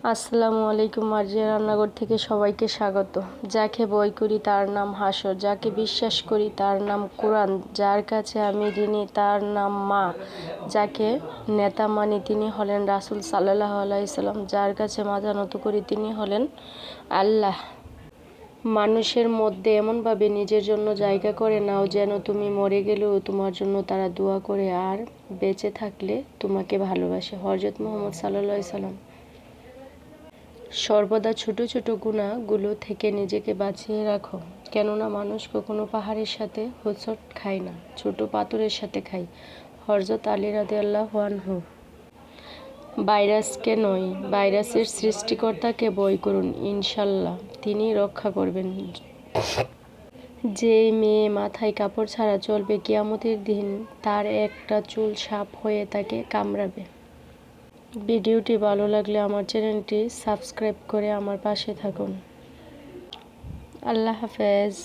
আসসালামু আলাইকুম। মার্জিয়া রান্নাঘর থেকে সবাইকে স্বাগত। যাকে বই করি তার নাম হাসর, যাকে বিশ্বাস করি তার নাম কোরআন, যার কাছে আমি ঋণী তার নাম মা, যাকে নেতা মানি তিনি হলেন রাসূল সাল্লাল্লাহু আলাইহি সাল্লাম, যার কাছে মাথা নত করি তিনি হলেন আল্লাহ। মানুষের মধ্যে এমনভাবে নিজের জন্য জায়গা করে নাও যেন তুমি মরে গেলেও তোমার জন্য তারা দোয়া করে আর বেঁচে থাকলে তোমাকে ভালোবাসে। হযরত মুহাম্মদ সাল্লাল্লাহু আলাইহি সাল্লাম। সর্বদা ছোট ছোট গুনাহগুলো থেকে নিজেকে বাঁচিয়ে রাখো, কেননা মানুষ কখনো পাহাড়ের সাথে হোঁচট খায় না, ছোট পাথরের সাথে খায়। হযরত আলী রাদিয়াল্লাহু আনহু। ভাইরাসকে নয়, ভাইরাসের সৃষ্টিকর্তাকে ভয় করুন, ইনশাআল্লাহ তিনি রক্ষা করবেন। যে মেয়ে মাথায় কাপড় ছাড়া চলবে কিয়ামতের দিন তার একটা চুল সাপ হয়ে তাকে কামড়াবে। ভিডিওটি ভালো লাগলে আমার চ্যানেলটি সাবস্ক্রাইব করে আমার পাশে থাকুন। আল্লাহ হাফেজ।